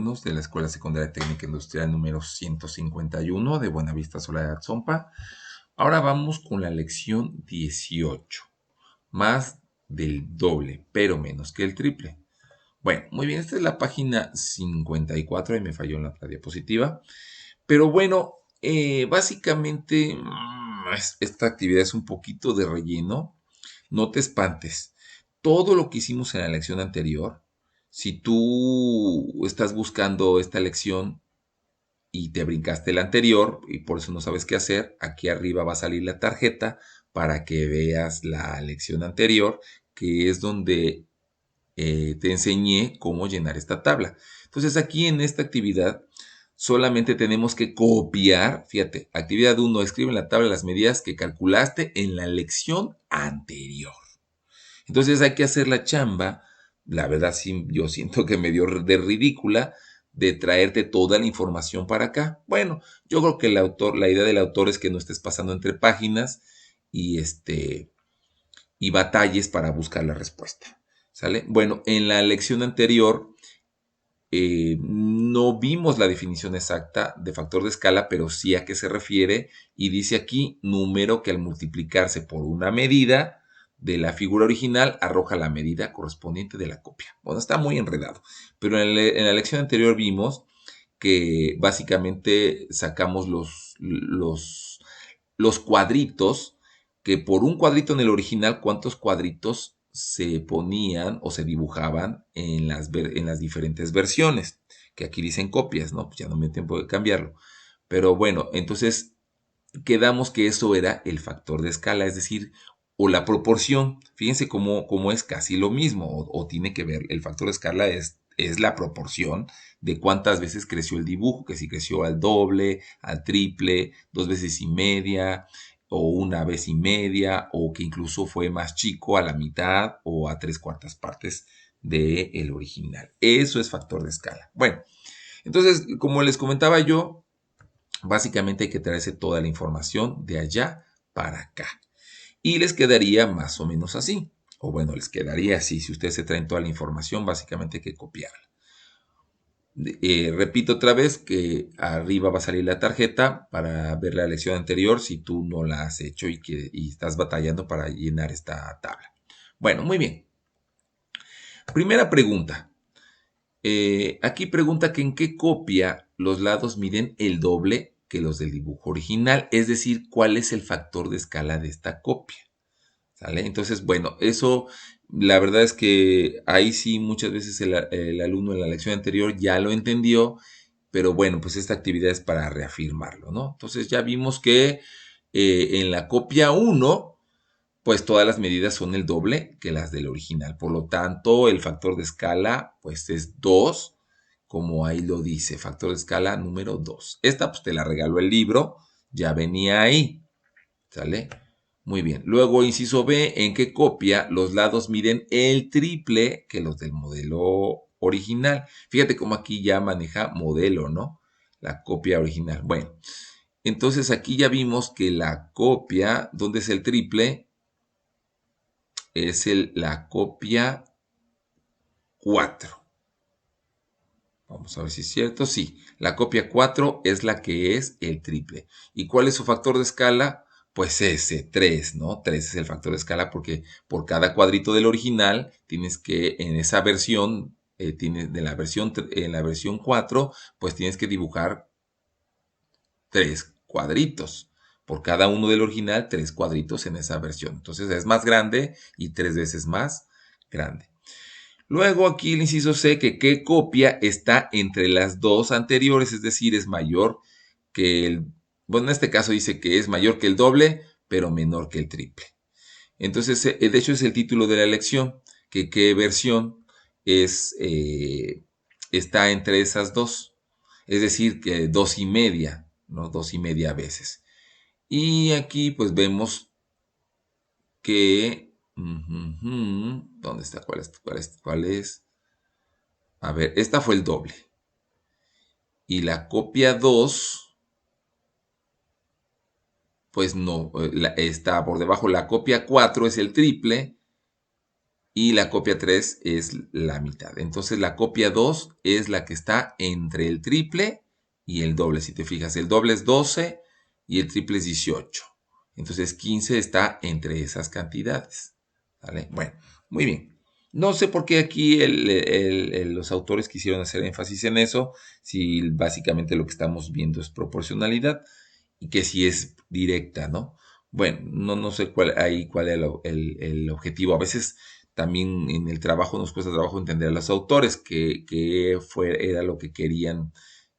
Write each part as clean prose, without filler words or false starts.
alumnos de la Escuela Secundaria Técnica Industrial número 151 de Buenavista Soledad Zompa. Ahora vamos con la lección 18. Más del doble, pero menos que el triple. Bueno, muy bien, esta es la página 54 y me falló en la otra diapositiva. Pero bueno, básicamente esta actividad es un poquito de relleno. No te espantes. Todo lo que hicimos en la lección anterior, si tú estás buscando esta lección y te brincaste la anterior y por eso no sabes qué hacer, aquí arriba va a salir la tarjeta para que veas la lección anterior, que es donde te enseñé cómo llenar esta tabla. Entonces aquí en esta actividad solamente tenemos que copiar, fíjate, actividad 1, escribe en la tabla las medidas que calculaste en la lección anterior. Entonces hay que hacer la chamba, la verdad sí, yo siento que me dio de ridícula, de traerte toda la información para acá. Bueno, yo creo que la idea del autor es que no estés pasando entre páginas y y batalles para buscar la respuesta. ¿Sale? Bueno, en la lección anterior no vimos la definición exacta de factor de escala, pero sí a qué se refiere. Y dice aquí, número que al multiplicarse por una medida de la figura original arroja la medida correspondiente de la copia. Bueno, está muy enredado. Pero en la lección anterior vimos que básicamente sacamos los cuadritos, que por un cuadrito en el original, ¿cuántos cuadritos se ponían o se dibujaban en las diferentes versiones? Que aquí dicen copias, ¿no? Pues ya no me dio tiempo de cambiarlo. Pero bueno, entonces quedamos que eso era el factor de escala, es decir, o la proporción. Fíjense cómo es casi lo mismo, o tiene que ver, el factor de escala es la proporción de cuántas veces creció el dibujo, que si creció al doble, al triple, 2 veces y media, o 1 vez y media, o que incluso fue más chico a la mitad o a 3/4 partes del original. Eso es factor de escala. Bueno, entonces, como les comentaba yo, básicamente hay que traerse toda la información de allá para acá. Y les quedaría más o menos así. O bueno, les quedaría así. Si ustedes se traen toda la información, básicamente hay que copiarla. Repito otra vez que arriba va a salir la tarjeta para ver la lección anterior si tú no la has hecho y estás batallando para llenar esta tabla. Bueno, muy bien. Primera pregunta. Aquí pregunta que en qué copia los lados miden el doble que los del dibujo original, es decir, cuál es el factor de escala de esta copia. ¿Sale? Entonces, bueno, eso la verdad es que ahí sí muchas veces el alumno en la lección anterior ya lo entendió, pero bueno, pues esta actividad es para reafirmarlo, ¿no? Entonces ya vimos que en la copia 1 pues todas las medidas son el doble que las del original. Por lo tanto, el factor de escala, pues es 2, como ahí lo dice, factor de escala número 2. Esta, pues te la regaló el libro, ya venía ahí, ¿sale? Muy bien. Luego, inciso B, ¿en qué copia los lados miden el triple que los del modelo original? Fíjate cómo aquí ya maneja modelo, ¿no? La copia original. Bueno, entonces aquí ya vimos que la copia, ¿dónde es el triple? Es la copia 4. Vamos a ver si es cierto. Sí, la copia 4 es la que es el triple. ¿Y cuál es su factor de escala? Pues ese, 3, ¿no? 3 es el factor de escala porque por cada cuadrito del original tienes que, en esa versión, en la versión 4, pues tienes que dibujar 3 cuadritos. Por cada uno del original, 3 cuadritos en esa versión. Entonces es más grande y 3 veces más grande. Luego aquí el inciso C, que qué copia está entre las dos anteriores, es decir, es mayor que bueno, en este caso dice que es mayor que el doble, pero menor que el triple. Entonces, de hecho es el título de la lección, que qué versión está entre esas dos, es decir, que 2 y media, ¿no? 2 y media veces. Y aquí pues vemos que, ¿dónde está? ¿Cuál es? A ver, esta fue el doble. Y la copia 2, pues no, está por debajo. La copia 4 es el triple. y la copia 3 es la mitad. Entonces la copia 2 es la que está entre el triple y el doble. Si te fijas, el doble es 12 y el triple es 18. Entonces 15 está entre esas cantidades. ¿Vale? Bueno, muy bien. No sé por qué aquí los autores quisieron hacer énfasis en eso, si básicamente lo que estamos viendo es proporcionalidad y que si es directa, ¿no? Bueno, no sé cuál es el objetivo. A veces también en el trabajo nos cuesta trabajo entender a los autores que era lo que querían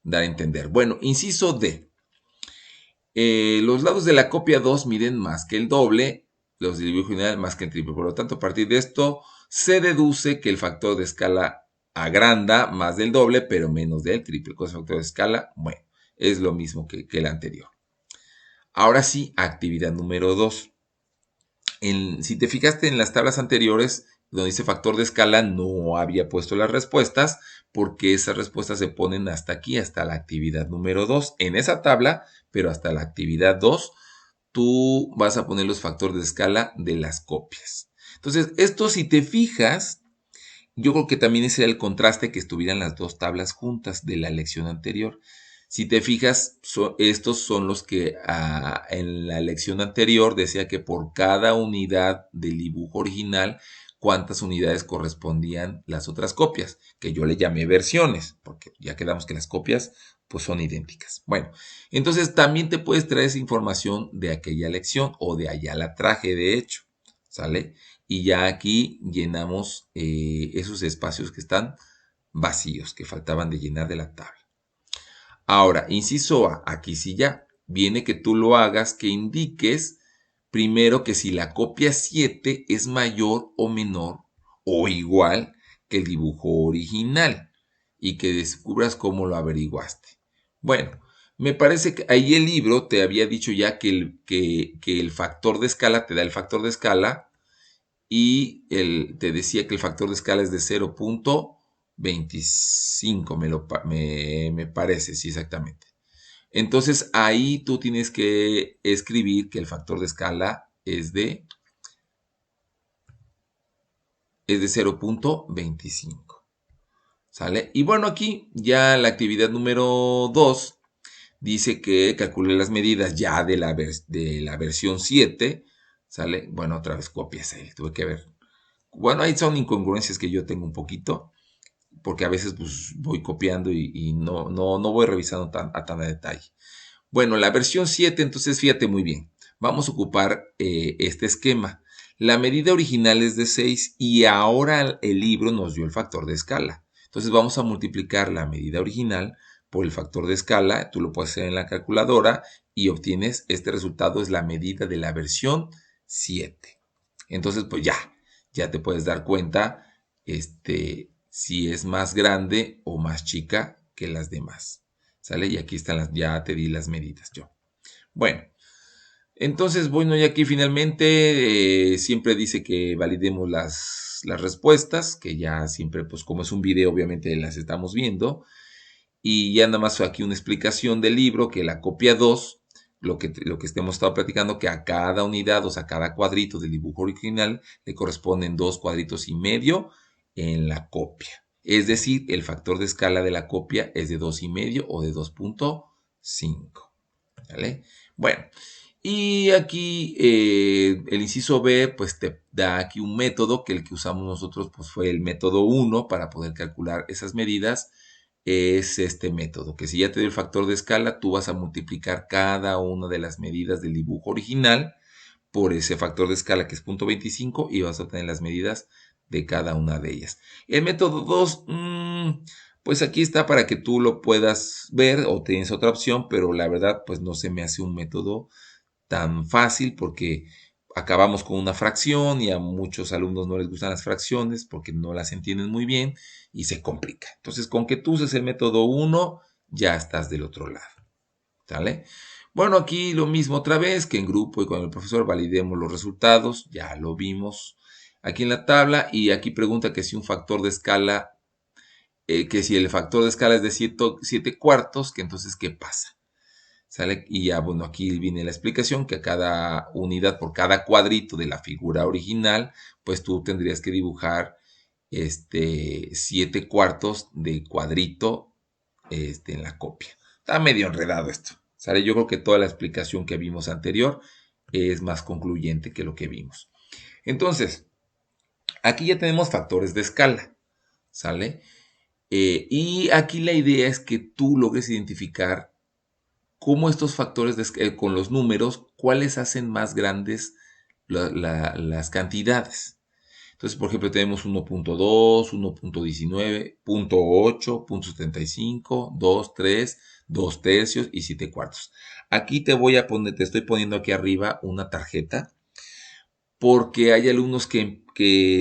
dar a entender. Bueno, inciso D. Los lados de la copia 2 miden más que el doble, los del dibujo original más que el triple. Por lo tanto, a partir de esto, se deduce que el factor de escala agranda más del doble, pero menos del triple. Con el factor de escala, bueno, es lo mismo que el anterior. Ahora sí, actividad número 2. Si te fijaste en las tablas anteriores, donde dice factor de escala, no había puesto las respuestas, porque esas respuestas se ponen hasta aquí, hasta la actividad número 2. En esa tabla, pero hasta la actividad 2, tú vas a poner los factores de escala de las copias. Entonces, esto si te fijas, yo creo que también ese era el contraste que estuvieran las dos tablas juntas de la lección anterior. Si te fijas, estos son los que en la lección anterior decía que por cada unidad del dibujo original, cuántas unidades correspondían las otras copias, que yo le llamé versiones, porque ya quedamos que las copias pues son idénticas. Bueno, entonces también te puedes traer esa información de aquella lección o de allá la traje, de hecho, ¿sale? Y ya aquí llenamos esos espacios que están vacíos, que faltaban de llenar de la tabla. Ahora, inciso A, aquí sí ya viene que tú lo hagas, que indiques primero que si la copia 7 es mayor o menor o igual que el dibujo original y que descubras cómo lo averiguaste. Bueno, me parece que ahí el libro te había dicho ya que el factor de escala te da el factor de escala y te decía que el factor de escala es de 0.25, me parece, sí, exactamente. Entonces ahí tú tienes que escribir que el factor de escala es de 0.25. ¿Sale? Y bueno, aquí ya la actividad número 2 dice que calcule las medidas ya de la versión 7. ¿Sale? Bueno, otra vez copias ahí, tuve que ver. Bueno, ahí son incongruencias que yo tengo un poquito, porque a veces pues, voy copiando y no voy revisando a tan a detalle. Bueno, la versión 7, entonces fíjate muy bien. Vamos a ocupar este esquema. La medida original es de 6 y ahora el libro nos dio el factor de escala. Entonces vamos a multiplicar la medida original por el factor de escala. Tú lo puedes hacer en la calculadora y obtienes este resultado, es la medida de la versión 7. Entonces pues ya te puedes dar cuenta si es más grande o más chica que las demás. ¿Sale? Y aquí están ya te di las medidas yo. Bueno, entonces, bueno, y aquí finalmente siempre dice que validemos las respuestas, que ya siempre, pues como es un video, obviamente las estamos viendo. Y ya nada más aquí una explicación del libro, que la copia 2, lo que hemos estado platicando, que a cada unidad, o sea, a cada cuadrito del dibujo original, le corresponden 2 cuadritos y medio en la copia. Es decir, el factor de escala de la copia es de 2,5 o de 2.5. ¿Vale? Bueno, y aquí el inciso B, pues te da aquí un método, que el que usamos nosotros pues fue el método 1 para poder calcular esas medidas. Es este método, que si ya te dio el factor de escala, tú vas a multiplicar cada una de las medidas del dibujo original por ese factor de escala que es 0.25 y vas a obtener las medidas de cada una de ellas. El método 2, pues aquí está para que tú lo puedas ver o tienes otra opción, pero la verdad pues no se me hace un método tan fácil porque acabamos con una fracción y a muchos alumnos no les gustan las fracciones porque no las entienden muy bien y se complica. Entonces, con que tú uses el método 1, ya estás del otro lado. ¿Sale? Bueno, aquí lo mismo otra vez, que en grupo y con el profesor validemos los resultados. Ya lo vimos aquí en la tabla y aquí pregunta que si un factor de escala, que si el factor de escala es de 7 cuartos, que entonces, ¿qué pasa? ¿sale? Y ya, bueno, aquí viene la explicación que a cada unidad, por cada cuadrito de la figura original, pues tú tendrías que dibujar 7 cuartos de cuadrito en la copia. Está medio enredado esto, ¿sale? Yo creo que toda la explicación que vimos anterior es más concluyente que lo que vimos. Entonces, aquí ya tenemos factores de escala, ¿sale? Y aquí la idea es que tú logres identificar cómo estos factores con los números, cuáles hacen más grandes las cantidades. Entonces, por ejemplo, tenemos 1.2, 1.19, 0.8, 0.75, 2, 3, 2 tercios y 7 cuartos. Aquí te estoy poniendo aquí arriba una tarjeta porque hay alumnos que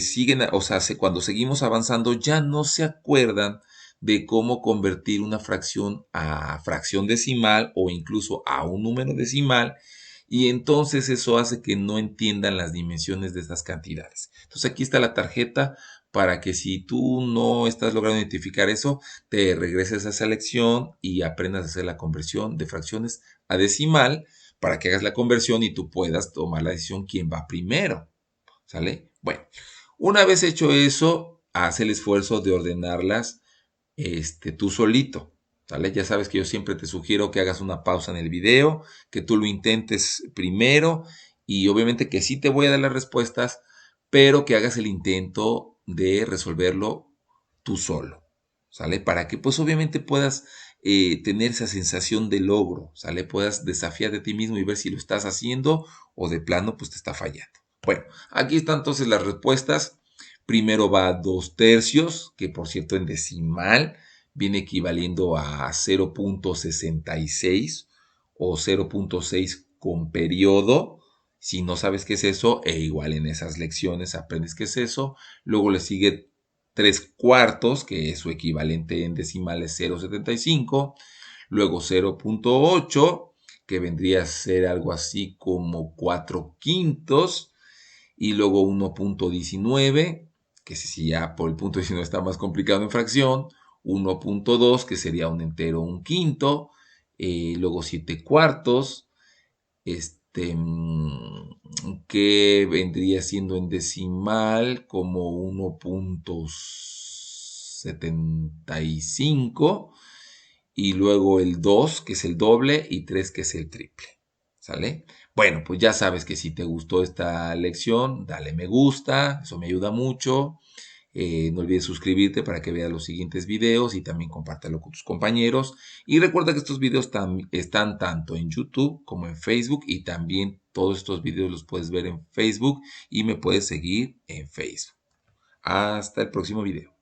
siguen, o sea, cuando seguimos avanzando ya no se acuerdan de cómo convertir una fracción a fracción decimal o incluso a un número decimal, y entonces eso hace que no entiendan las dimensiones de estas cantidades. Entonces aquí está la tarjeta para que si tú no estás logrando identificar eso, te regreses a esa lección y aprendas a hacer la conversión de fracciones a decimal para que hagas la conversión y tú puedas tomar la decisión quién va primero, ¿sale? Bueno, una vez hecho eso, haz el esfuerzo de ordenarlas tú solito, ¿sale? Ya sabes que yo siempre te sugiero que hagas una pausa en el video, que tú lo intentes primero y obviamente que sí te voy a dar las respuestas, pero que hagas el intento de resolverlo tú solo, ¿sale? Para que pues obviamente puedas tener esa sensación de logro, ¿sale? Puedas desafiar a ti mismo y ver si lo estás haciendo o de plano pues te está fallando. Bueno, aquí están entonces las respuestas. Primero va 2 tercios, que por cierto en decimal viene equivaliendo a 0.66 o 0.6 con periodo. Si no sabes qué es eso, igual en esas lecciones aprendes qué es eso. Luego le sigue 3 cuartos, que es su equivalente en decimal es 0.75. Luego 0.8, que vendría a ser algo así como 4 quintos. Y luego 1.19, que si ya por el punto 19 está más complicado en fracción. 1.2, que sería un entero un quinto. Luego 7 cuartos, que vendría siendo en decimal como 1.75, y luego el 2, que es el doble, y 3, que es el triple. ¿Sale? Bueno, pues ya sabes que si te gustó esta lección, dale me gusta, eso me ayuda mucho. No olvides suscribirte para que veas los siguientes videos y también compártelo con tus compañeros. Y recuerda que estos videos están tanto en YouTube como en Facebook, y también todos estos videos los puedes ver en Facebook y me puedes seguir en Facebook. Hasta el próximo video.